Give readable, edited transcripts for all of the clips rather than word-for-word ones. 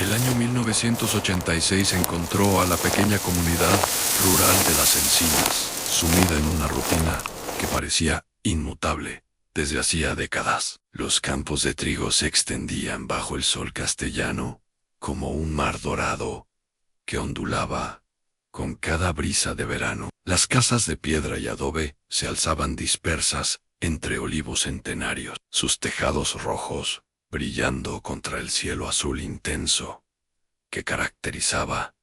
El año 1986 encontró a la pequeña comunidad rural de Las Encinas, sumida en una rutina que parecía inmutable desde hacía décadas. Los campos de trigo se extendían bajo el sol castellano como un mar dorado que ondulaba con cada brisa de verano. Las casas de piedra y adobe se alzaban dispersas entre olivos centenarios, sus tejados rojos brillando contra el cielo azul intenso que caracterizaba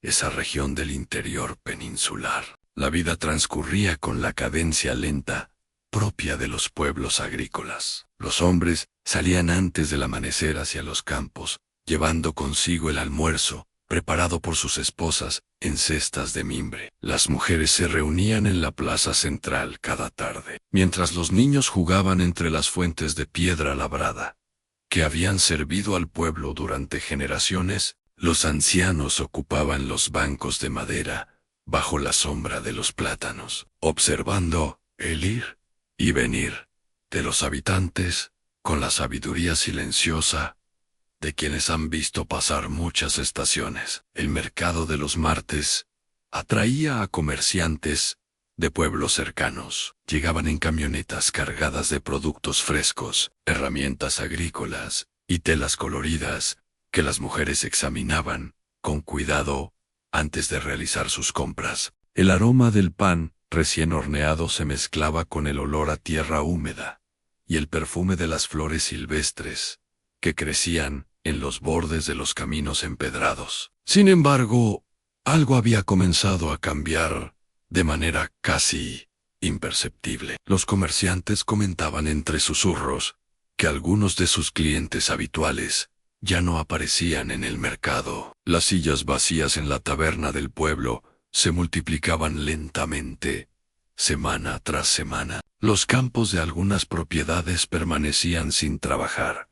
esa región del interior peninsular. La vida transcurría con la cadencia lenta propia de los pueblos agrícolas. Los hombres salían antes del amanecer hacia los campos, llevando consigo el almuerzo, preparado por sus esposas en cestas de mimbre. Las mujeres se reunían en la plaza central cada tarde, mientras los niños jugaban entre las fuentes de piedra labrada, que habían servido al pueblo durante generaciones. Los ancianos ocupaban los bancos de madera bajo la sombra de los plátanos, observando el ir y venir de los habitantes con la sabiduría silenciosa de quienes han visto pasar muchas estaciones. El mercado de los martes atraía a comerciantes de pueblos cercanos. Llegaban en camionetas cargadas de productos frescos, herramientas agrícolas y telas coloridas que las mujeres examinaban con cuidado antes de realizar sus compras. El aroma del pan recién horneado se mezclaba con el olor a tierra húmeda y el perfume de las flores silvestres que crecían en los bordes de los caminos empedrados. Sin embargo, algo había comenzado a cambiar de manera casi imperceptible. Los comerciantes comentaban entre susurros que algunos de sus clientes habituales ya no aparecían en el mercado. Las sillas vacías en la taberna del pueblo se multiplicaban lentamente, semana tras semana. Los campos de algunas propiedades permanecían sin trabajar,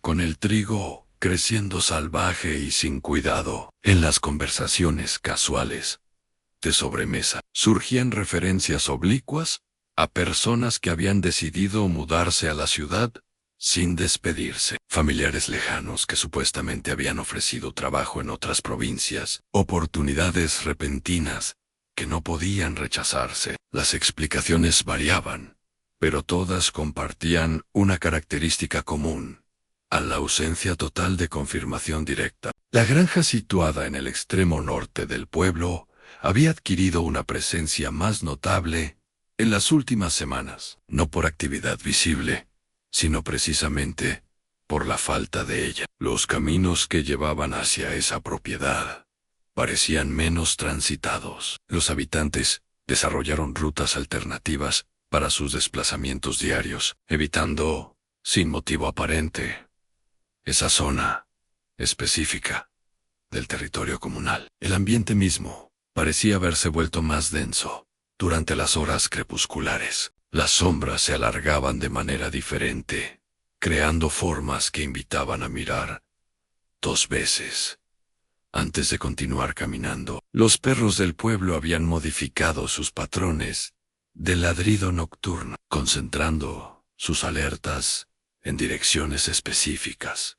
con el trigo creciendo salvaje y sin cuidado. En las conversaciones casuales de sobremesa surgían referencias oblicuas a personas que habían decidido mudarse a la ciudad sin despedirse, familiares lejanos que supuestamente habían ofrecido trabajo en otras provincias, oportunidades repentinas que no podían rechazarse. Las explicaciones variaban, pero todas compartían una característica común: a la ausencia total de confirmación directa. La granja, situada en el extremo norte del pueblo, había adquirido una presencia más notable en las últimas semanas, no por actividad visible, sino precisamente por la falta de ella. Los caminos que llevaban hacia esa propiedad parecían menos transitados. Los habitantes desarrollaron rutas alternativas para sus desplazamientos diarios, evitando, sin motivo aparente, esa zona específica del territorio comunal. El ambiente mismo parecía haberse vuelto más denso durante las horas crepusculares. Las sombras se alargaban de manera diferente, creando formas que invitaban a mirar dos veces antes de continuar caminando. Los perros del pueblo habían modificado sus patrones de ladrido nocturno, concentrando sus alertas en direcciones específicas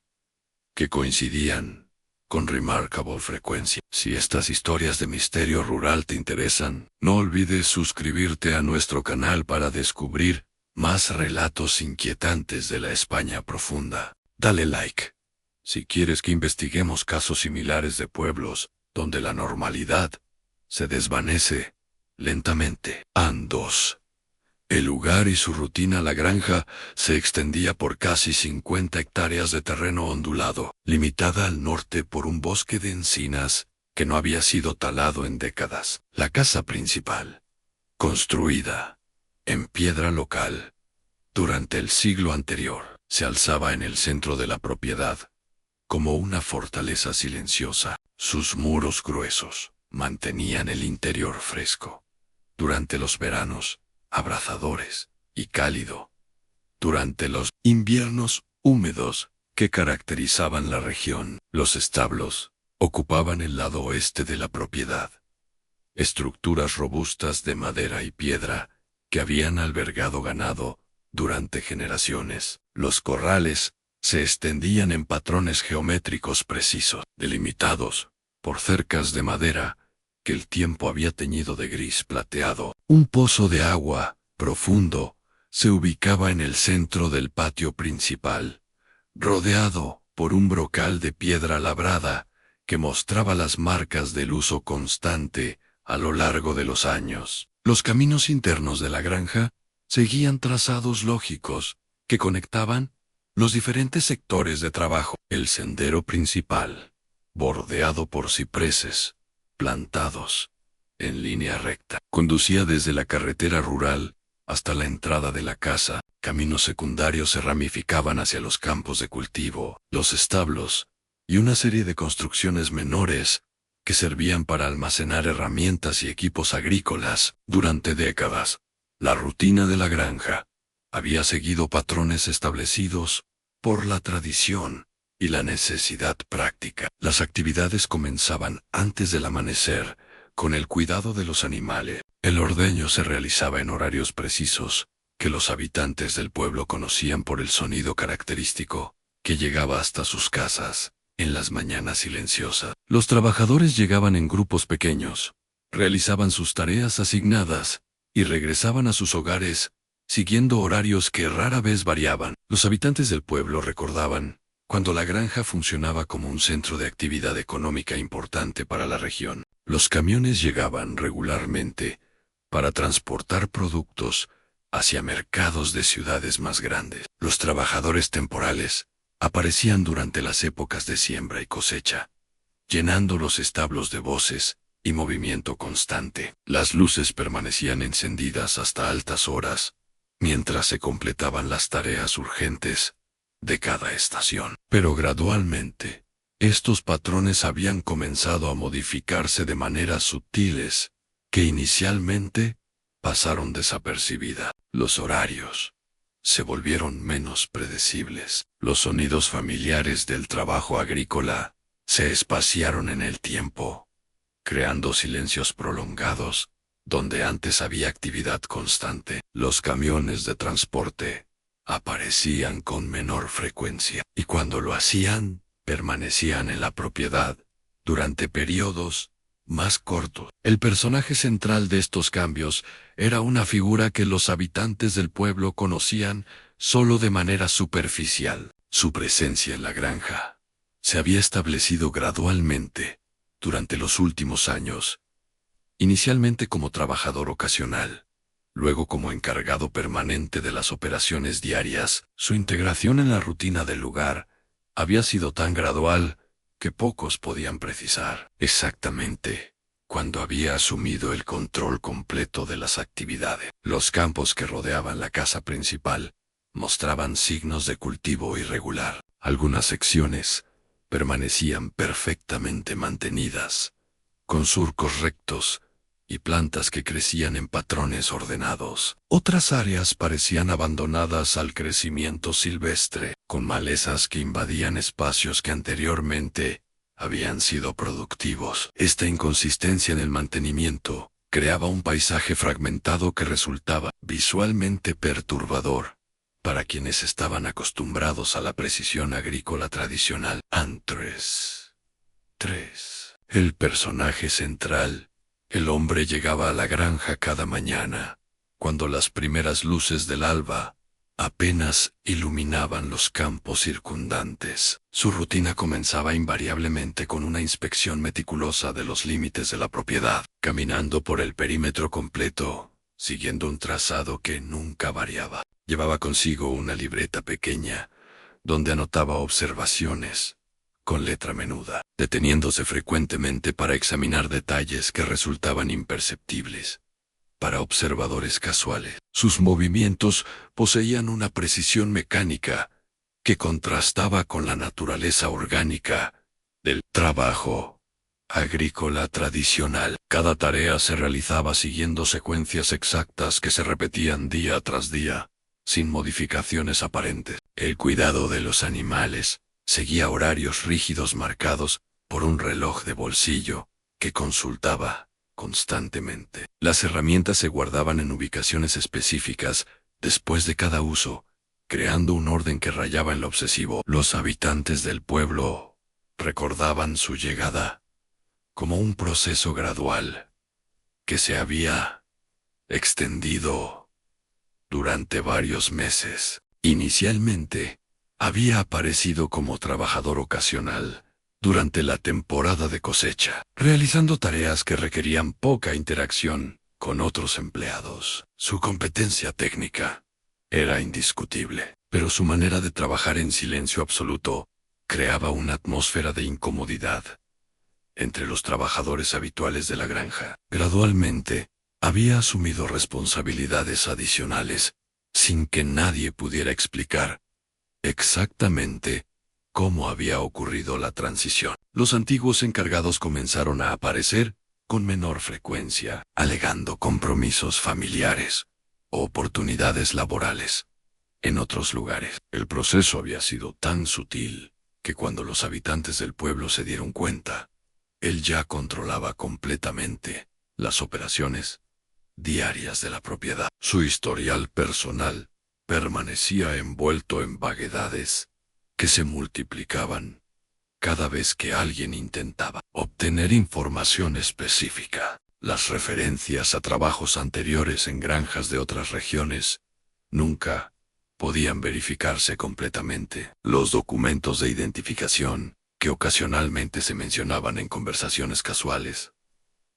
que coincidían con remarkable frecuencia. Si estas historias de misterio rural te interesan, no olvides suscribirte a nuestro canal para descubrir más relatos inquietantes de la España profunda. Dale like si quieres que investiguemos casos similares de pueblos donde la normalidad se desvanece lentamente. An2. El lugar y su rutina. La granja se extendía por casi 50 hectáreas de terreno ondulado, limitada al norte por un bosque de encinas que no había sido talado en décadas. La casa principal, construida en piedra local durante el siglo anterior, se alzaba en el centro de la propiedad, como una fortaleza silenciosa. Sus muros gruesos mantenían el interior fresco durante los veranos abrazadores y cálido durante los inviernos húmedos que caracterizaban la región. Los establos ocupaban el lado oeste de la propiedad, estructuras robustas de madera y piedra que habían albergado ganado durante generaciones. Los corrales se extendían en patrones geométricos precisos, delimitados por cercas de madera que el tiempo había teñido de gris plateado. Un pozo de agua, profundo, se ubicaba en el centro del patio principal, rodeado por un brocal de piedra labrada que mostraba las marcas del uso constante a lo largo de los años. Los caminos internos de la granja seguían trazados lógicos que conectaban los diferentes sectores de trabajo. El sendero principal, bordeado por cipreses plantados en línea recta, conducía desde la carretera rural hasta la entrada de la casa. Caminos secundarios se ramificaban hacia los campos de cultivo, los establos y una serie de construcciones menores que servían para almacenar herramientas y equipos agrícolas. Durante décadas, la rutina de la granja había seguido patrones establecidos por la tradición y la necesidad práctica. Las actividades comenzaban antes del amanecer, con el cuidado de los animales. El ordeño se realizaba en horarios precisos, que los habitantes del pueblo conocían por el sonido característico que llegaba hasta sus casas en las mañanas silenciosas. Los trabajadores llegaban en grupos pequeños, realizaban sus tareas asignadas y regresaban a sus hogares, siguiendo horarios que rara vez variaban. Los habitantes del pueblo recordaban cuando la granja funcionaba como un centro de actividad económica importante para la región. Los camiones llegaban regularmente para transportar productos hacia mercados de ciudades más grandes. Los trabajadores temporales aparecían durante las épocas de siembra y cosecha, llenando los establos de voces y movimiento constante. Las luces permanecían encendidas hasta altas horas, mientras se completaban las tareas urgentes de cada estación. Pero gradualmente, estos patrones habían comenzado a modificarse de maneras sutiles, que inicialmente pasaron desapercibidas. Los horarios se volvieron menos predecibles. Los sonidos familiares del trabajo agrícola se espaciaron en el tiempo, creando silencios prolongados donde antes había actividad constante. Los camiones de transporte aparecían con menor frecuencia, y cuando lo hacían, permanecían en la propiedad durante periodos más cortos. El personaje central de estos cambios era una figura que los habitantes del pueblo conocían solo de manera superficial. Su presencia en la granja se había establecido gradualmente durante los últimos años, inicialmente como trabajador ocasional, luego como encargado permanente de las operaciones diarias. Su integración en la rutina del lugar había sido tan gradual que pocos podían precisar exactamente cuándo había asumido el control completo de las actividades. Los campos que rodeaban la casa principal mostraban signos de cultivo irregular. Algunas secciones permanecían perfectamente mantenidas, con surcos rectos y plantas que crecían en patrones ordenados. Otras áreas parecían abandonadas al crecimiento silvestre, con malezas que invadían espacios que anteriormente habían sido productivos. Esta inconsistencia en el mantenimiento creaba un paisaje fragmentado que resultaba visualmente perturbador para quienes estaban acostumbrados a la precisión agrícola tradicional. Andrés 3. El personaje central. El hombre llegaba a la granja cada mañana, cuando las primeras luces del alba apenas iluminaban los campos circundantes. Su rutina comenzaba invariablemente con una inspección meticulosa de los límites de la propiedad, caminando por el perímetro completo, siguiendo un trazado que nunca variaba. Llevaba consigo una libreta pequeña, donde anotaba observaciones con letra menuda, deteniéndose frecuentemente para examinar detalles que resultaban imperceptibles para observadores casuales. Sus movimientos poseían una precisión mecánica que contrastaba con la naturaleza orgánica del trabajo agrícola tradicional. Cada tarea se realizaba siguiendo secuencias exactas que se repetían día tras día, sin modificaciones aparentes. El cuidado de los animales seguía horarios rígidos marcados por un reloj de bolsillo que consultaba constantemente. Las herramientas se guardaban en ubicaciones específicas después de cada uso, creando un orden que rayaba en lo obsesivo. Los habitantes del pueblo recordaban su llegada como un proceso gradual que se había extendido durante varios meses. Inicialmente, había aparecido como trabajador ocasional durante la temporada de cosecha, realizando tareas que requerían poca interacción con otros empleados. Su competencia técnica era indiscutible, pero su manera de trabajar en silencio absoluto creaba una atmósfera de incomodidad entre los trabajadores habituales de la granja. Gradualmente, había asumido responsabilidades adicionales sin que nadie pudiera explicar exactamente cómo había ocurrido la transición. Los antiguos encargados comenzaron a aparecer con menor frecuencia, alegando compromisos familiares o oportunidades laborales en otros lugares. El proceso había sido tan sutil que cuando los habitantes del pueblo se dieron cuenta, él ya controlaba completamente las operaciones diarias de la propiedad. Su historial personal permanecía envuelto en vaguedades que se multiplicaban cada vez que alguien intentaba obtener información específica. Las referencias a trabajos anteriores en granjas de otras regiones nunca podían verificarse completamente. Los documentos de identificación, que ocasionalmente se mencionaban en conversaciones casuales,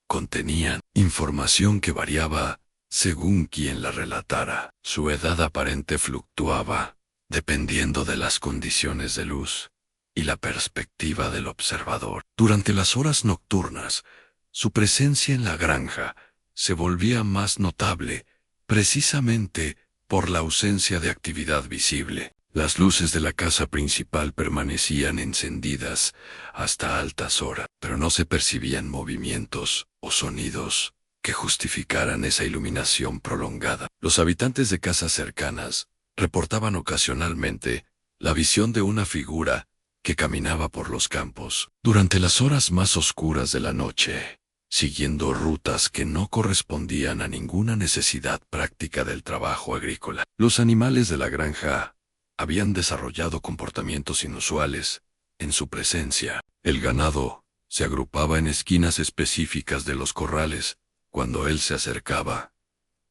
contenían información que variaba según quien la relatara. Su edad aparente fluctuaba, dependiendo de las condiciones de luz y la perspectiva del observador. Durante las horas nocturnas, su presencia en la granja se volvía más notable, precisamente por la ausencia de actividad visible. Las luces de la casa principal permanecían encendidas hasta altas horas, pero no se percibían movimientos o sonidos que justificaran esa iluminación prolongada. Los habitantes de casas cercanas reportaban ocasionalmente la visión de una figura que caminaba por los campos durante las horas más oscuras de la noche, siguiendo rutas que no correspondían a ninguna necesidad práctica del trabajo agrícola. Los animales de la granja habían desarrollado comportamientos inusuales en su presencia. El ganado se agrupaba en esquinas específicas de los corrales cuando él se acercaba,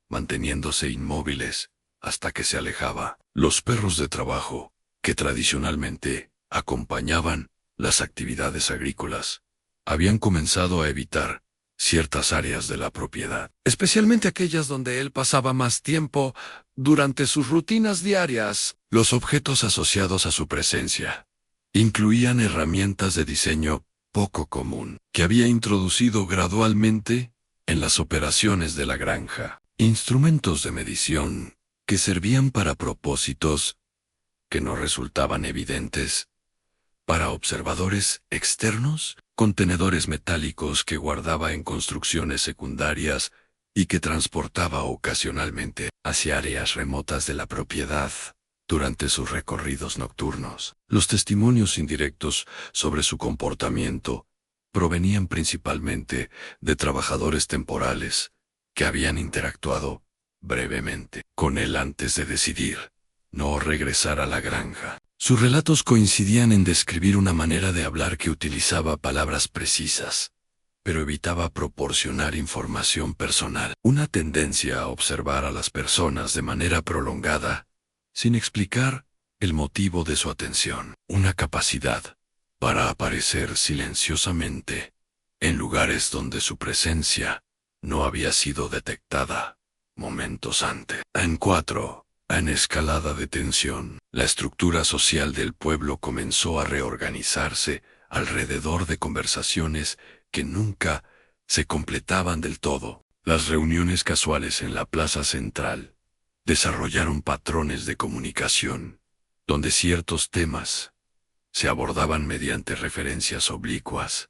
manteniéndose inmóviles hasta que se alejaba. Los perros de trabajo, que tradicionalmente acompañaban las actividades agrícolas, habían comenzado a evitar ciertas áreas de la propiedad, especialmente aquellas donde él pasaba más tiempo durante sus rutinas diarias. Los objetos asociados a su presencia incluían herramientas de diseño poco común que había introducido gradualmente en las operaciones de la granja, instrumentos de medición que servían para propósitos que no resultaban evidentes para observadores externos, contenedores metálicos que guardaba en construcciones secundarias y que transportaba ocasionalmente hacia áreas remotas de la propiedad durante sus recorridos nocturnos. Los testimonios indirectos sobre su comportamiento provenían principalmente de trabajadores temporales que habían interactuado brevemente con él antes de decidir no regresar a la granja. Sus relatos coincidían en describir una manera de hablar que utilizaba palabras precisas, pero evitaba proporcionar información personal. Una tendencia a observar a las personas de manera prolongada, sin explicar el motivo de su atención. Una capacidad para aparecer silenciosamente en lugares donde su presencia no había sido detectada momentos antes. En escalada de tensión, la estructura social del pueblo comenzó a reorganizarse alrededor de conversaciones que nunca se completaban del todo. Las reuniones casuales en la plaza central desarrollaron patrones de comunicación, donde ciertos temas se abordaban mediante referencias oblicuas,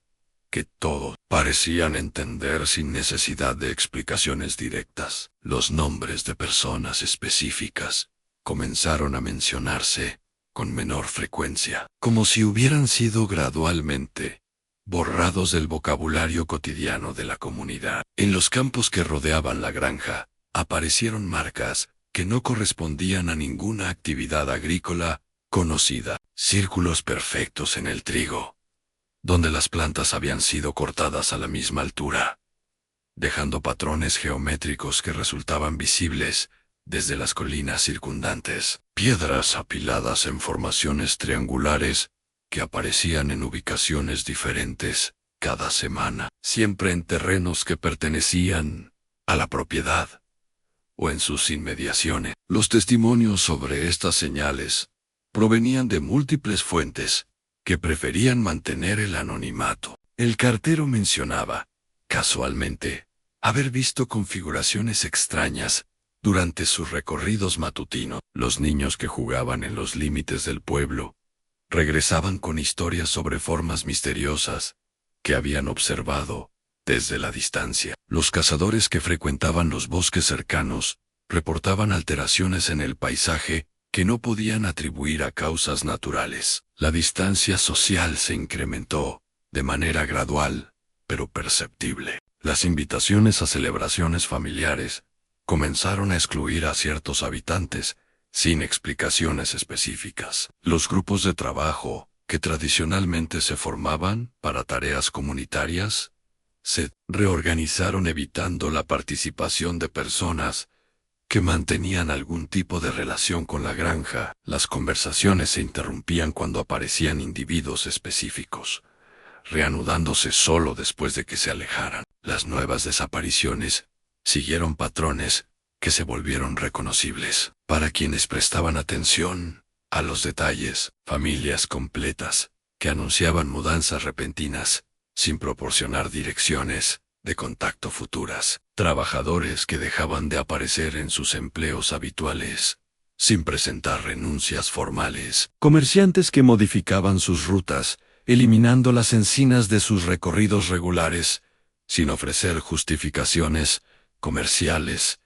que todos parecían entender sin necesidad de explicaciones directas. Los nombres de personas específicas comenzaron a mencionarse con menor frecuencia, como si hubieran sido gradualmente borrados del vocabulario cotidiano de la comunidad. En los campos que rodeaban la granja, aparecieron marcas que no correspondían a ninguna actividad agrícola conocida. Círculos perfectos en el trigo, donde las plantas habían sido cortadas a la misma altura, dejando patrones geométricos que resultaban visibles desde las colinas circundantes. Piedras apiladas en formaciones triangulares que aparecían en ubicaciones diferentes cada semana, siempre en terrenos que pertenecían a la propiedad o en sus inmediaciones. Los testimonios sobre estas señales provenían de múltiples fuentes que preferían mantener el anonimato. El cartero mencionaba, casualmente, haber visto configuraciones extrañas durante sus recorridos matutinos. Los niños que jugaban en los límites del pueblo regresaban con historias sobre formas misteriosas que habían observado desde la distancia. Los cazadores que frecuentaban los bosques cercanos reportaban alteraciones en el paisaje que no podían atribuir a causas naturales. La distancia social se incrementó de manera gradual, pero perceptible. Las invitaciones a celebraciones familiares comenzaron a excluir a ciertos habitantes sin explicaciones específicas. Los grupos de trabajo, que tradicionalmente se formaban para tareas comunitarias, se reorganizaron evitando la participación de personas que mantenían algún tipo de relación con la granja. Las conversaciones se interrumpían cuando aparecían individuos específicos, reanudándose solo después de que se alejaran. Las nuevas desapariciones siguieron patrones que se volvieron reconocibles para quienes prestaban atención a los detalles. Familias completas que anunciaban mudanzas repentinas sin proporcionar direcciones de contacto futuras. Trabajadores que dejaban de aparecer en sus empleos habituales sin presentar renuncias formales. Comerciantes que modificaban sus rutas, eliminando las encinas de sus recorridos regulares, sin ofrecer justificaciones comerciales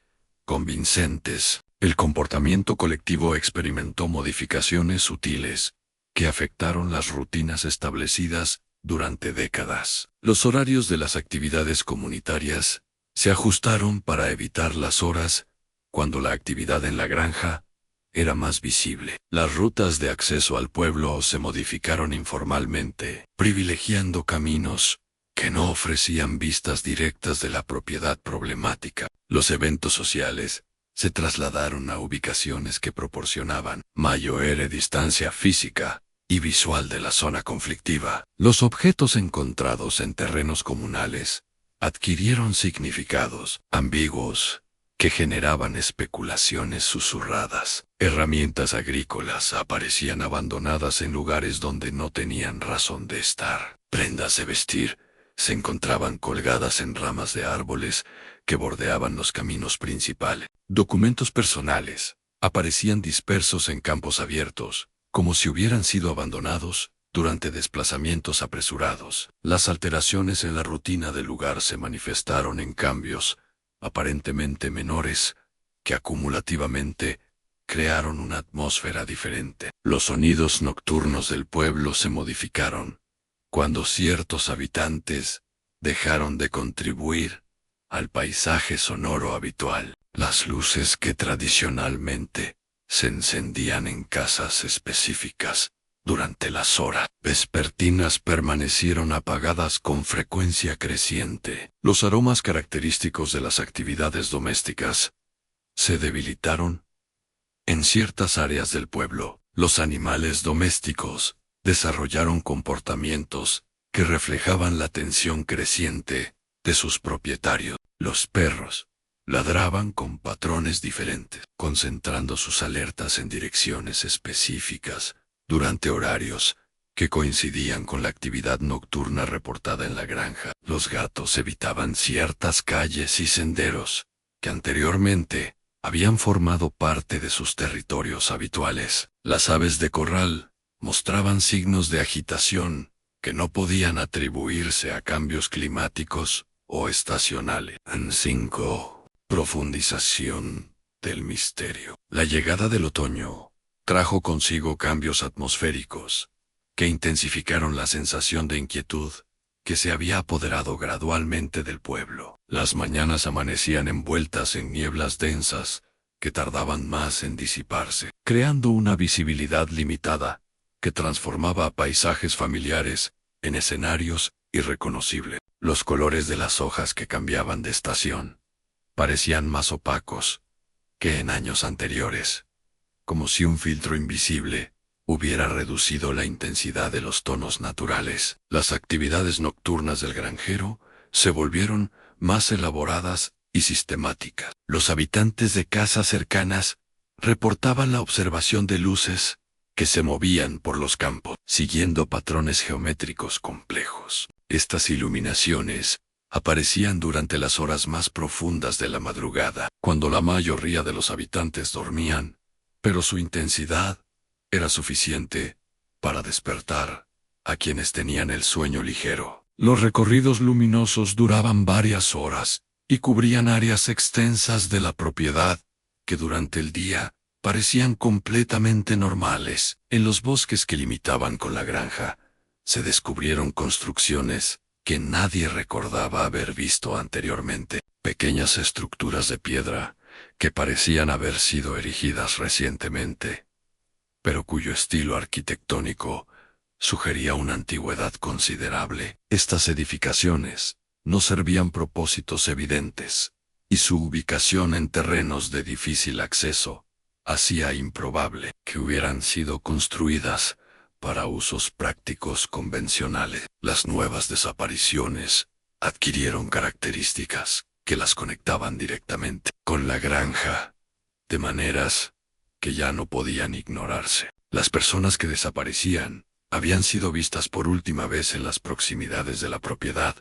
convincentes. El comportamiento colectivo experimentó modificaciones sutiles que afectaron las rutinas establecidas durante décadas. Los horarios de las actividades comunitarias se ajustaron para evitar las horas cuando la actividad en la granja era más visible. Las rutas de acceso al pueblo se modificaron informalmente, privilegiando caminos que no ofrecían vistas directas de la propiedad problemática. Los eventos sociales se trasladaron a ubicaciones que proporcionaban mayor distancia física y visual de la zona conflictiva. Los objetos encontrados en terrenos comunales adquirieron significados ambiguos que generaban especulaciones susurradas. Herramientas agrícolas aparecían abandonadas en lugares donde no tenían razón de estar. Prendas de vestir se encontraban colgadas en ramas de árboles que bordeaban los caminos principales. Documentos personales aparecían dispersos en campos abiertos, como si hubieran sido abandonados durante desplazamientos apresurados. Las alteraciones en la rutina del lugar se manifestaron en cambios aparentemente menores, que acumulativamente crearon una atmósfera diferente. Los sonidos nocturnos del pueblo se modificaron cuando ciertos habitantes dejaron de contribuir al paisaje sonoro habitual. Las luces que tradicionalmente se encendían en casas específicas durante las horas vespertinas permanecieron apagadas con frecuencia creciente. Los aromas característicos de las actividades domésticas se debilitaron en ciertas áreas del pueblo. Los animales domésticos desarrollaron comportamientos que reflejaban la tensión creciente de sus propietarios. Los perros ladraban con patrones diferentes, concentrando sus alertas en direcciones específicas durante horarios que coincidían con la actividad nocturna reportada en la granja. Los gatos evitaban ciertas calles y senderos que anteriormente habían formado parte de sus territorios habituales. Las aves de corral mostraban signos de agitación que no podían atribuirse a cambios climáticos o estacionales. 5. Profundización del misterio. La llegada del otoño trajo consigo cambios atmosféricos que intensificaron la sensación de inquietud que se había apoderado gradualmente del pueblo. Las mañanas amanecían envueltas en nieblas densas que tardaban más en disiparse, creando una visibilidad limitada que transformaba a paisajes familiares en escenarios irreconocibles. Los colores de las hojas que cambiaban de estación parecían más opacos que en años anteriores, como si un filtro invisible hubiera reducido la intensidad de los tonos naturales. Las actividades nocturnas del granjero se volvieron más elaboradas y sistemáticas. Los habitantes de casas cercanas reportaban la observación de luces que se movían por los campos, siguiendo patrones geométricos complejos. Estas iluminaciones aparecían durante las horas más profundas de la madrugada, cuando la mayoría de los habitantes dormían, pero su intensidad era suficiente para despertar a quienes tenían el sueño ligero. Los recorridos luminosos duraban varias horas y cubrían áreas extensas de la propiedad que durante el día parecían completamente normales. En los bosques que limitaban con la granja, se descubrieron construcciones que nadie recordaba haber visto anteriormente, pequeñas estructuras de piedra que parecían haber sido erigidas recientemente, pero cuyo estilo arquitectónico sugería una antigüedad considerable. Estas edificaciones no servían propósitos evidentes, y su ubicación en terrenos de difícil acceso hacía improbable que hubieran sido construidas para usos prácticos convencionales. Las nuevas desapariciones adquirieron características que las conectaban directamente con la granja, de maneras que ya no podían ignorarse. Las personas que desaparecían habían sido vistas por última vez en las proximidades de la propiedad,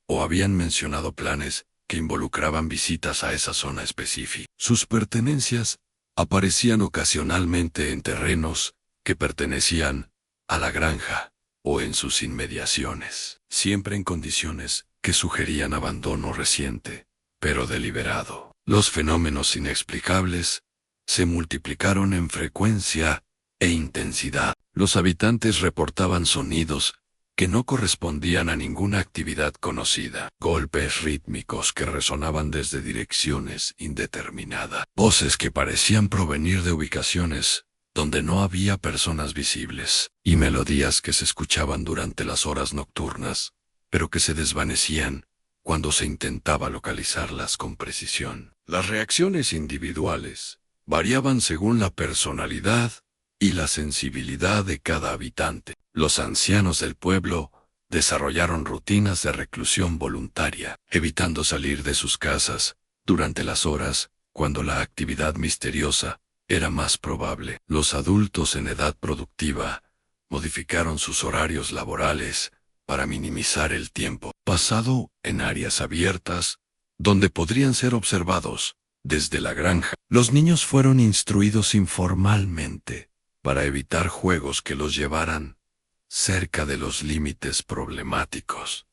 o habían mencionado planes que involucraban visitas a esa zona específica. Sus pertenencias aparecían ocasionalmente en terrenos que pertenecían a la granja o en sus inmediaciones, siempre en condiciones que sugerían abandono reciente, pero deliberado. Los fenómenos inexplicables se multiplicaron en frecuencia e intensidad. Los habitantes reportaban sonidos que no correspondían a ninguna actividad conocida, golpes rítmicos que resonaban desde direcciones indeterminadas, voces que parecían provenir de ubicaciones donde no había personas visibles, y melodías que se escuchaban durante las horas nocturnas, pero que se desvanecían cuando se intentaba localizarlas con precisión. Las reacciones individuales variaban según la personalidad y la sensibilidad de cada habitante. Los ancianos del pueblo desarrollaron rutinas de reclusión voluntaria, evitando salir de sus casas durante las horas cuando la actividad misteriosa era más probable. Los adultos en edad productiva modificaron sus horarios laborales para minimizar el tiempo pasado en áreas abiertas, donde podrían ser observados desde la granja. Los niños fueron instruidos informalmente para evitar juegos que los llevaran cerca de los límites problemáticos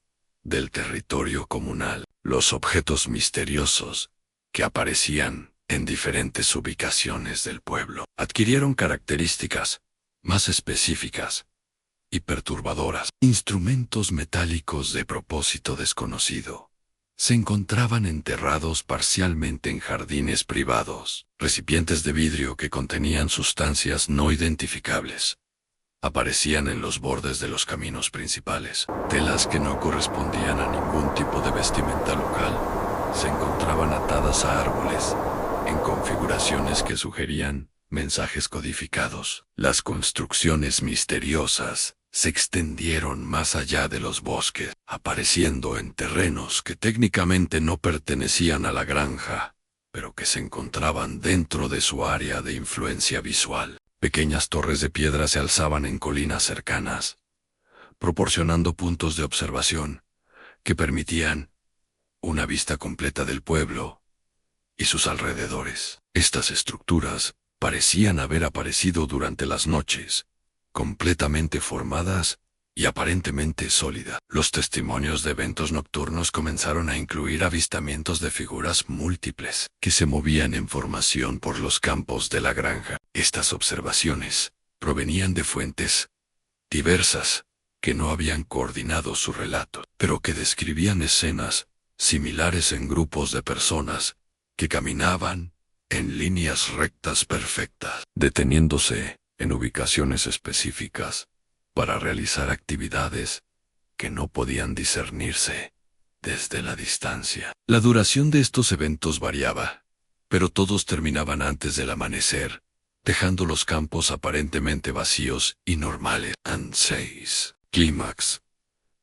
del territorio comunal. Los objetos misteriosos que aparecían en diferentes ubicaciones del pueblo adquirieron características más específicas y perturbadoras. Instrumentos metálicos de propósito desconocido se encontraban enterrados parcialmente en jardines privados. Recipientes de vidrio que contenían sustancias no identificables aparecían en los bordes de los caminos principales. Telas que no correspondían a ningún tipo de vestimenta local se encontraban atadas a árboles en configuraciones que sugerían mensajes codificados. Las construcciones misteriosas se extendieron más allá de los bosques, apareciendo en terrenos que técnicamente no pertenecían a la granja, pero que se encontraban dentro de su área de influencia visual. Pequeñas torres de piedra se alzaban en colinas cercanas, proporcionando puntos de observación que permitían una vista completa del pueblo y sus alrededores. Estas estructuras parecían haber aparecido durante las noches, completamente formadas y aparentemente sólidas. Los testimonios de eventos nocturnos comenzaron a incluir avistamientos de figuras múltiples que se movían en formación por los campos de la granja. Estas observaciones provenían de fuentes diversas que no habían coordinado su relato, pero que describían escenas similares en grupos de personas que caminaban en líneas rectas perfectas, deteniéndose en ubicaciones específicas para realizar actividades que no podían discernirse desde la distancia. La duración de estos eventos variaba, pero todos terminaban antes del amanecer, dejando los campos aparentemente vacíos y normales. And 6. Clímax.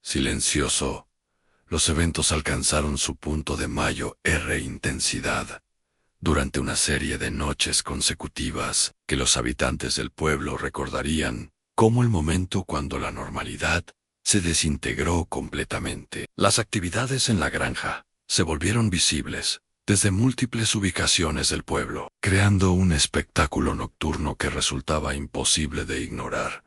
Silencioso. Los eventos alcanzaron su punto de mayor intensidad durante una serie de noches consecutivas que los habitantes del pueblo recordarían como el momento cuando la normalidad se desintegró completamente. Las actividades en la granja se volvieron visibles desde múltiples ubicaciones del pueblo, creando un espectáculo nocturno que resultaba imposible de ignorar,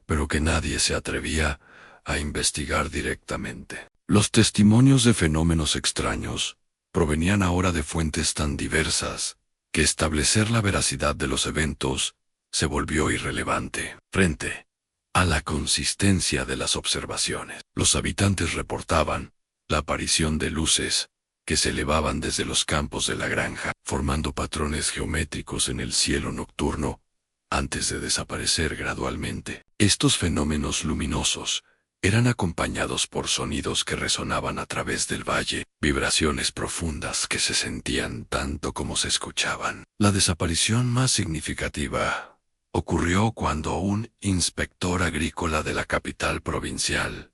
pero que nadie se atrevía a investigar directamente. Los testimonios de fenómenos extraños provenían ahora de fuentes tan diversas que establecer la veracidad de los eventos se volvió irrelevante frente a la consistencia de las observaciones. Los habitantes reportaban la aparición de luces que se elevaban desde los campos de la granja, formando patrones geométricos en el cielo nocturno, antes de desaparecer gradualmente. Estos fenómenos luminosos eran acompañados por sonidos que resonaban a través del valle, vibraciones profundas que se sentían tanto como se escuchaban. La desaparición más significativa ocurrió cuando un inspector agrícola de la capital provincial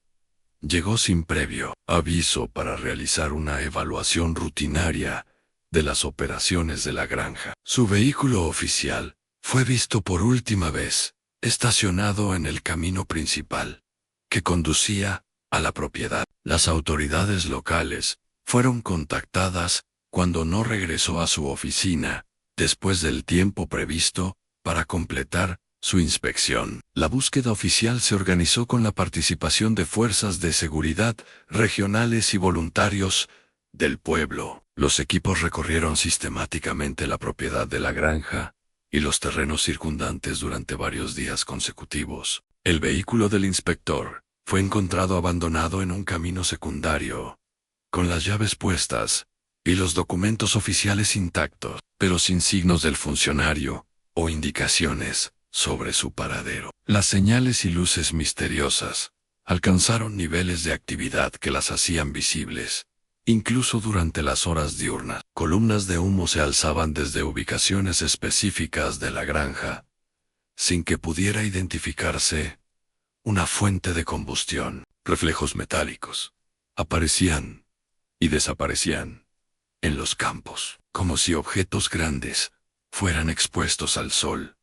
llegó sin previo aviso para realizar una evaluación rutinaria de las operaciones de la granja. Su vehículo oficial fue visto por última vez estacionado en el camino principal que conducía a la propiedad. Las autoridades locales fueron contactadas cuando no regresó a su oficina después del tiempo previsto para completar su inspección. La búsqueda oficial se organizó con la participación de fuerzas de seguridad regionales y voluntarios del pueblo. Los equipos recorrieron sistemáticamente la propiedad de la granja y los terrenos circundantes durante varios días consecutivos. El vehículo del inspector fue encontrado abandonado en un camino secundario, con las llaves puestas y los documentos oficiales intactos, pero sin signos del funcionario o indicaciones sobre su paradero. Las señales y luces misteriosas alcanzaron niveles de actividad que las hacían visibles, incluso durante las horas diurnas. Columnas de humo se alzaban desde ubicaciones específicas de la granja, sin que pudiera identificarse una fuente de combustión. Reflejos metálicos aparecían y desaparecían en los campos, como si objetos grandes fueran expuestos al sol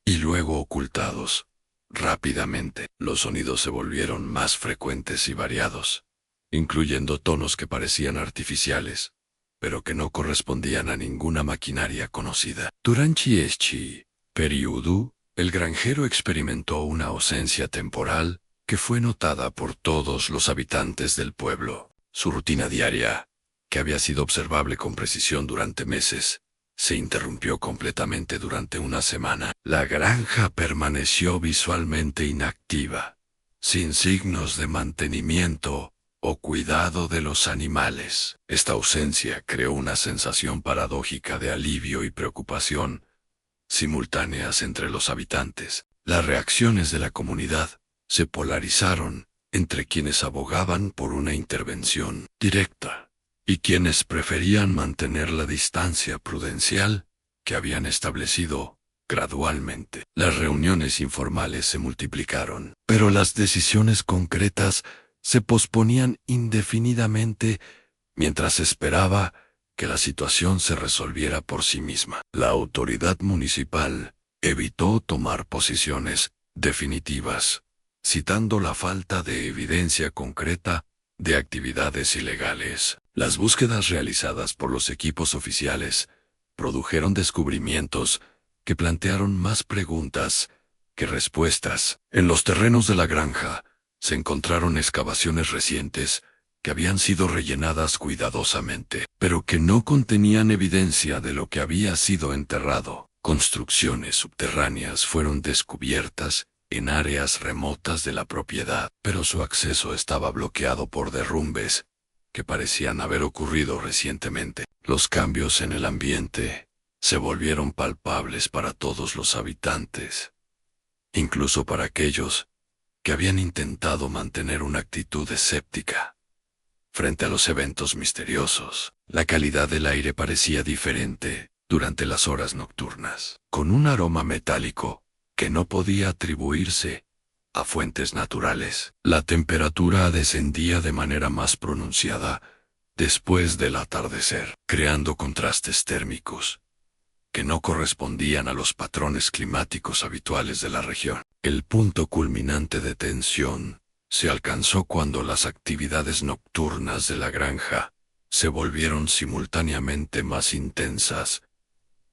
y luego ocultados rápidamente. Los sonidos se volvieron más frecuentes y variados, incluyendo tonos que parecían artificiales, pero que no correspondían a ninguna maquinaria conocida. Durante este periodo, el granjero experimentó una ausencia temporal que fue notada por todos los habitantes del pueblo. Su rutina diaria, que había sido observable con precisión durante meses, se interrumpió completamente durante una semana. La granja permaneció visualmente inactiva, sin signos de mantenimiento o cuidado de los animales. Esta ausencia creó una sensación paradójica de alivio y preocupación simultáneas entre los habitantes. Las reacciones de la comunidad se polarizaron entre quienes abogaban por una intervención directa y quienes preferían mantener la distancia prudencial que habían establecido gradualmente. Las reuniones informales se multiplicaron, pero las decisiones concretas se posponían indefinidamente mientras se esperaba que la situación se resolviera por sí misma. La autoridad municipal evitó tomar posiciones definitivas, citando la falta de evidencia concreta de actividades ilegales. Las búsquedas realizadas por los equipos oficiales produjeron descubrimientos que plantearon más preguntas que respuestas. En los terrenos de la granja se encontraron excavaciones recientes que habían sido rellenadas cuidadosamente, pero que no contenían evidencia de lo que había sido enterrado. Construcciones subterráneas fueron descubiertas en áreas remotas de la propiedad, pero su acceso estaba bloqueado por derrumbes que parecían haber ocurrido recientemente. Los cambios en el ambiente se volvieron palpables para todos los habitantes, incluso para aquellos que habían intentado mantener una actitud escéptica. Frente a los eventos misteriosos, la calidad del aire parecía diferente durante las horas nocturnas, con un aroma metálico que no podía atribuirse a fuentes naturales. La temperatura descendía de manera más pronunciada después del atardecer, creando contrastes térmicos que no correspondían a los patrones climáticos habituales de la región. El punto culminante de tensión se alcanzó cuando las actividades nocturnas de la granja se volvieron simultáneamente más intensas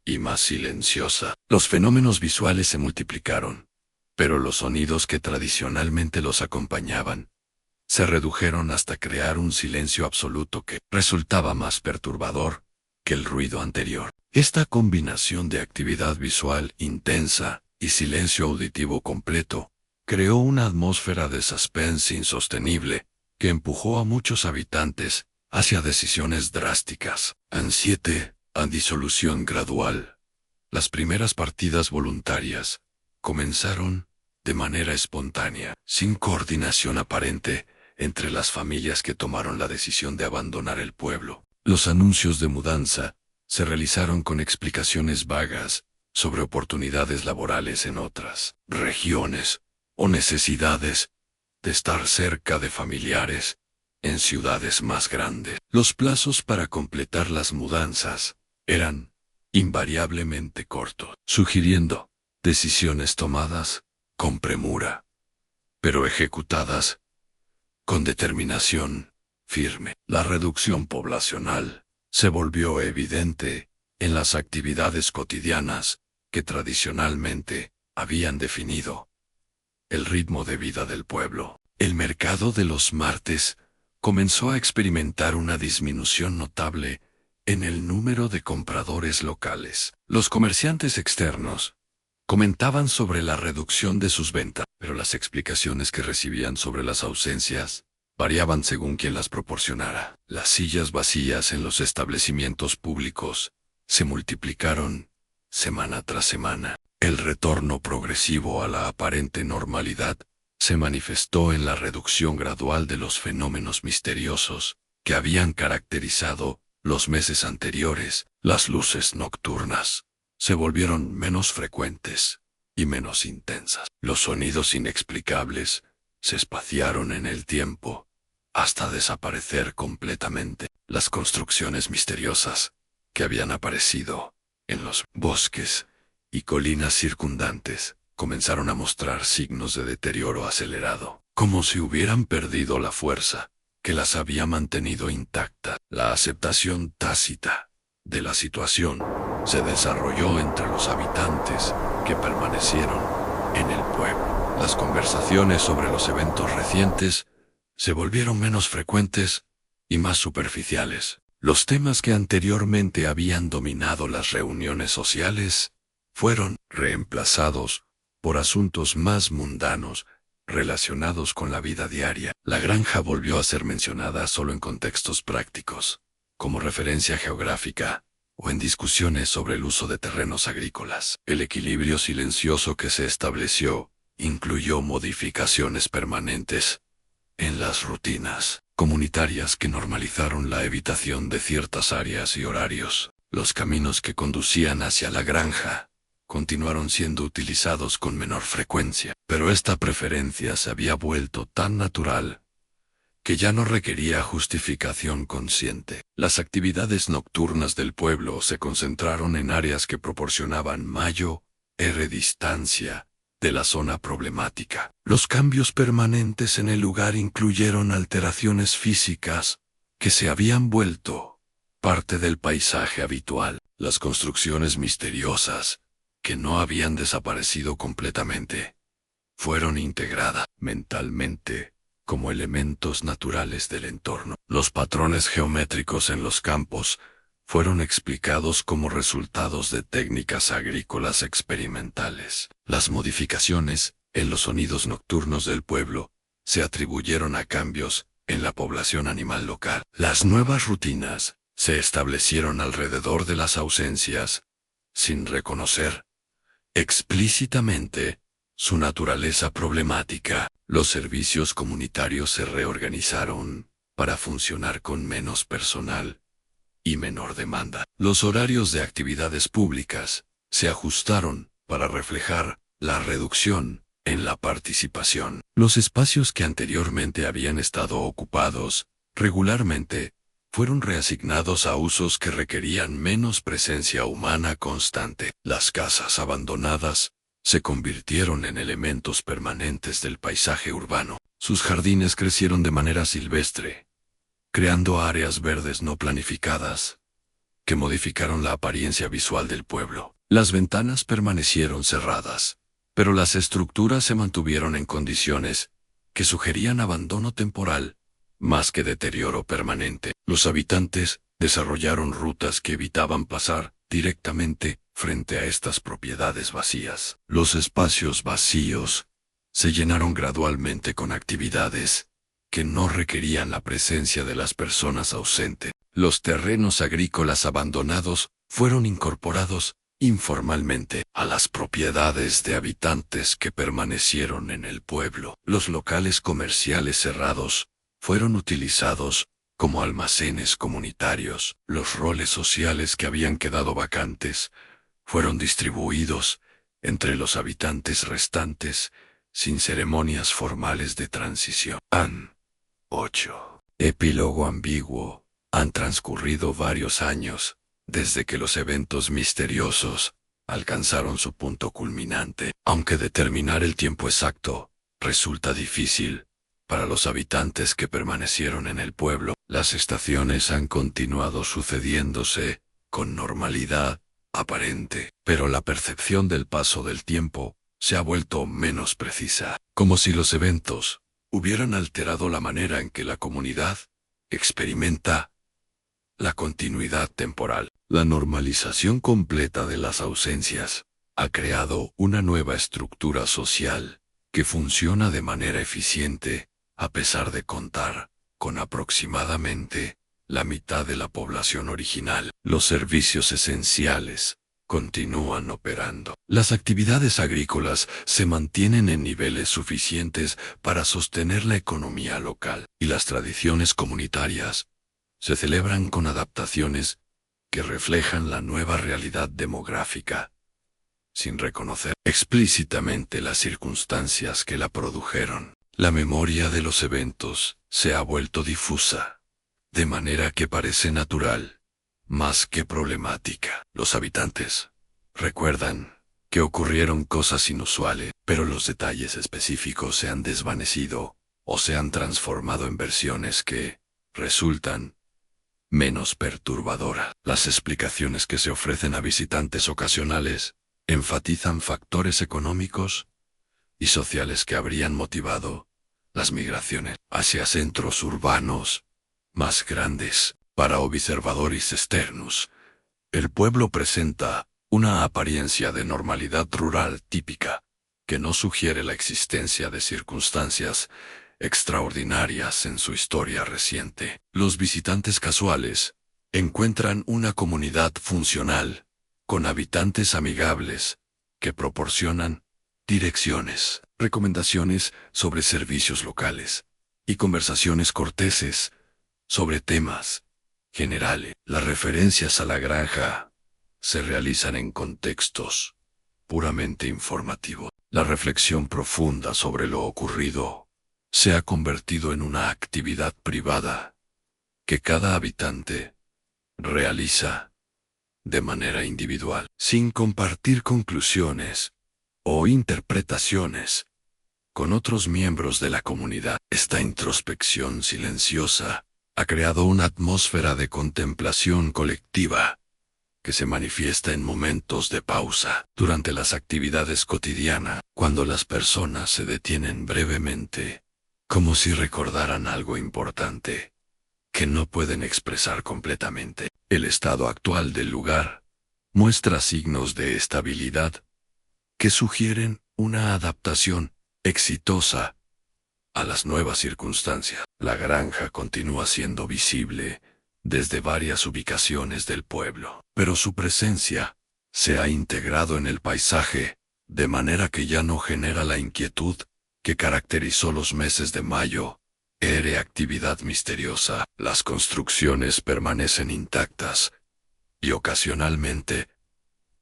y más silenciosas. Los fenómenos visuales se multiplicaron, pero los sonidos que tradicionalmente los acompañaban se redujeron hasta crear un silencio absoluto que resultaba más perturbador que el ruido anterior. Esta combinación de actividad visual intensa y silencio auditivo completo creó una atmósfera de suspense insostenible que empujó a muchos habitantes hacia decisiones drásticas. Ansiete, a disolución gradual. Las primeras partidas voluntarias comenzaron de manera espontánea, sin coordinación aparente entre las familias que tomaron la decisión de abandonar el pueblo. Los anuncios de mudanza se realizaron con explicaciones vagas sobre oportunidades laborales en otras regiones o necesidades de estar cerca de familiares en ciudades más grandes. Los plazos para completar las mudanzas eran invariablemente cortos, sugiriendo decisiones tomadas con premura, pero ejecutadas con determinación firme. La reducción poblacional se volvió evidente en las actividades cotidianas que tradicionalmente habían definido el ritmo de vida del pueblo. El mercado de los martes comenzó a experimentar una disminución notable en el número de compradores locales. Los comerciantes externos comentaban sobre la reducción de sus ventas, pero las explicaciones que recibían sobre las ausencias variaban según quien las proporcionara. Las sillas vacías en los establecimientos públicos se multiplicaron semana tras semana. El retorno progresivo a la aparente normalidad se manifestó en la reducción gradual de los fenómenos misteriosos que habían caracterizado los meses anteriores. Las luces nocturnas se volvieron menos frecuentes y menos intensas. Los sonidos inexplicables se espaciaron en el tiempo hasta desaparecer completamente. Las construcciones misteriosas que habían aparecido en los bosques y colinas circundantes comenzaron a mostrar signos de deterioro acelerado, como si hubieran perdido la fuerza que las había mantenido intacta. La aceptación tácita de la situación se desarrolló entre los habitantes que permanecieron en el pueblo. Las conversaciones sobre los eventos recientes se volvieron menos frecuentes y más superficiales. Los temas que anteriormente habían dominado las reuniones sociales fueron reemplazados por asuntos más mundanos relacionados con la vida diaria. La granja volvió a ser mencionada solo en contextos prácticos, como referencia geográfica o en discusiones sobre el uso de terrenos agrícolas. El equilibrio silencioso que se estableció incluyó modificaciones permanentes en las rutinas comunitarias que normalizaron la evitación de ciertas áreas y horarios. Los caminos que conducían hacia la granja continuaron siendo utilizados con menor frecuencia, pero esta preferencia se había vuelto tan natural que ya no requería justificación consciente. Las actividades nocturnas del pueblo se concentraron en áreas que proporcionaban mayor distancia de la zona problemática. Los cambios permanentes en el lugar incluyeron alteraciones físicas que se habían vuelto parte del paisaje habitual. Las construcciones misteriosas, que no habían desaparecido completamente, fueron integradas mentalmente como elementos naturales del entorno. Los patrones geométricos en los campos fueron explicados como resultados de técnicas agrícolas experimentales. Las modificaciones en los sonidos nocturnos del pueblo se atribuyeron a cambios en la población animal local. Las nuevas rutinas se establecieron alrededor de las ausencias sin reconocer explícitamente su naturaleza problemática. Los servicios comunitarios se reorganizaron para funcionar con menos personal y menor demanda. Los horarios de actividades públicas se ajustaron para reflejar la reducción en la participación. Los espacios que anteriormente habían estado ocupados regularmente fueron reasignados a usos que requerían menos presencia humana constante. Las casas abandonadas se convirtieron en elementos permanentes del paisaje urbano. Sus jardines crecieron de manera silvestre, creando áreas verdes no planificadas, que modificaron la apariencia visual del pueblo. Las ventanas permanecieron cerradas, pero las estructuras se mantuvieron en condiciones que sugerían abandono temporal, más que deterioro permanente. Los habitantes desarrollaron rutas que evitaban pasar directamente frente a estas propiedades vacías. Los espacios vacíos se llenaron gradualmente con actividades que no requerían la presencia de las personas ausentes. Los terrenos agrícolas abandonados fueron incorporados informalmente a las propiedades de habitantes que permanecieron en el pueblo. Los locales comerciales cerrados fueron utilizados como almacenes comunitarios. Los roles sociales que habían quedado vacantes fueron distribuidos entre los habitantes restantes sin ceremonias formales de transición. 8. Epílogo ambiguo. Han transcurrido varios años desde que los eventos misteriosos alcanzaron su punto culminante. Aunque determinar el tiempo exacto resulta difícil para los habitantes que permanecieron en el pueblo, las estaciones han continuado sucediéndose con normalidad aparente, pero la percepción del paso del tiempo se ha vuelto menos precisa, como si los eventos hubieran alterado la manera en que la comunidad experimenta la continuidad temporal. La normalización completa de las ausencias ha creado una nueva estructura social que funciona de manera eficiente a pesar de contar con aproximadamente la mitad de la población original. Los servicios esenciales continúan operando. Las actividades agrícolas se mantienen en niveles suficientes para sostener la economía local, y las tradiciones comunitarias se celebran con adaptaciones que reflejan la nueva realidad demográfica, sin reconocer explícitamente las circunstancias que la produjeron. La memoria de los eventos se ha vuelto difusa, de manera que parece natural, más que problemática. Los habitantes recuerdan que ocurrieron cosas inusuales, pero los detalles específicos se han desvanecido o se han transformado en versiones que resultan menos perturbadoras. Las explicaciones que se ofrecen a visitantes ocasionales enfatizan factores económicos y sociales que habrían motivado las migraciones hacia centros urbanos más grandes. Para observadores externos, el pueblo presenta una apariencia de normalidad rural típica, que no sugiere la existencia de circunstancias extraordinarias en su historia reciente. Los visitantes casuales encuentran una comunidad funcional, con habitantes amigables, que proporcionan direcciones, recomendaciones sobre servicios locales y conversaciones corteses sobre temas generales. Las referencias a la granja se realizan en contextos puramente informativos. La reflexión profunda sobre lo ocurrido se ha convertido en una actividad privada que cada habitante realiza de manera individual, sin compartir conclusiones o interpretaciones con otros miembros de la comunidad. Esta introspección silenciosa ha creado una atmósfera de contemplación colectiva que se manifiesta en momentos de pausa durante las actividades cotidianas, cuando las personas se detienen brevemente, como si recordaran algo importante que no pueden expresar completamente. El estado actual del lugar muestra signos de estabilidad que sugieren una adaptación exitosa a las nuevas circunstancias. La granja continúa siendo visible desde varias ubicaciones del pueblo, pero su presencia se ha integrado en el paisaje, de manera que ya no genera la inquietud que caracterizó los meses de mayo. Era actividad misteriosa, las construcciones permanecen intactas, y ocasionalmente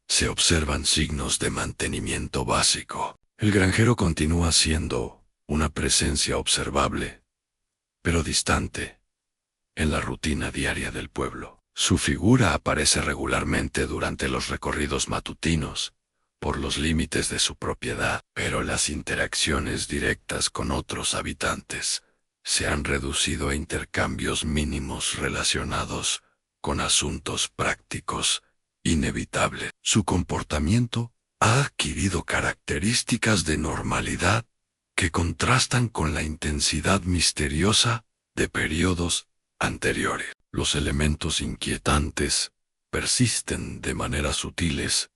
se observan signos de mantenimiento básico. El granjero continúa siendo una presencia observable, pero distante, en la rutina diaria del pueblo. Su figura aparece regularmente durante los recorridos matutinos, por los límites de su propiedad, pero las interacciones directas con otros habitantes se han reducido a intercambios mínimos relacionados con asuntos prácticos inevitables. Su comportamiento ha adquirido características de normalidad que contrastan con la intensidad misteriosa de periodos anteriores. Los elementos inquietantes persisten de maneras sutiles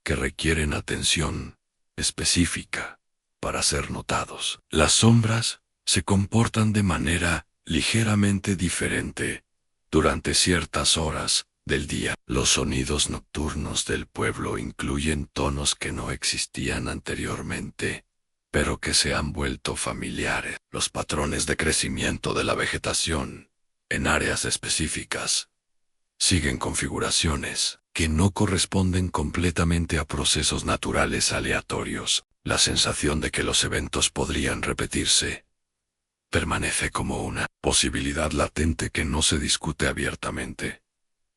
que requieren atención específica para ser notados. Las sombras se comportan de manera ligeramente diferente durante ciertas horas del día. Los sonidos nocturnos del pueblo incluyen tonos que no existían anteriormente, pero que se han vuelto familiares. Los patrones de crecimiento de la vegetación en áreas específicas siguen configuraciones que no corresponden completamente a procesos naturales aleatorios. La sensación de que los eventos podrían repetirse permanece como una posibilidad latente que no se discute abiertamente,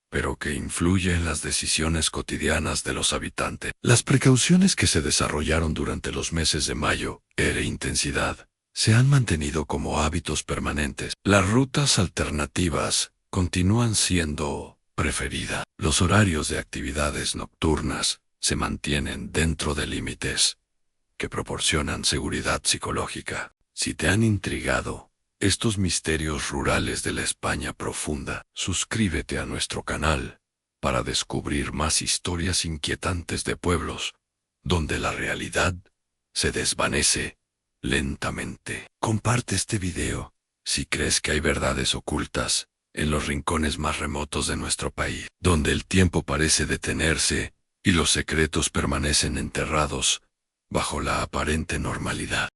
pero que influye en las decisiones cotidianas de los habitantes. Las precauciones que se desarrollaron durante los meses de mayo e intensidad se han mantenido como hábitos permanentes. Las rutas alternativas continúan siendo preferidas. Los horarios de actividades nocturnas se mantienen dentro de límites que proporcionan seguridad psicológica. Si te han intrigado estos misterios rurales de la España profunda, suscríbete a nuestro canal para descubrir más historias inquietantes de pueblos donde la realidad se desvanece lentamente. Comparte este video si crees que hay verdades ocultas en los rincones más remotos de nuestro país, donde el tiempo parece detenerse y los secretos permanecen enterrados bajo la aparente normalidad.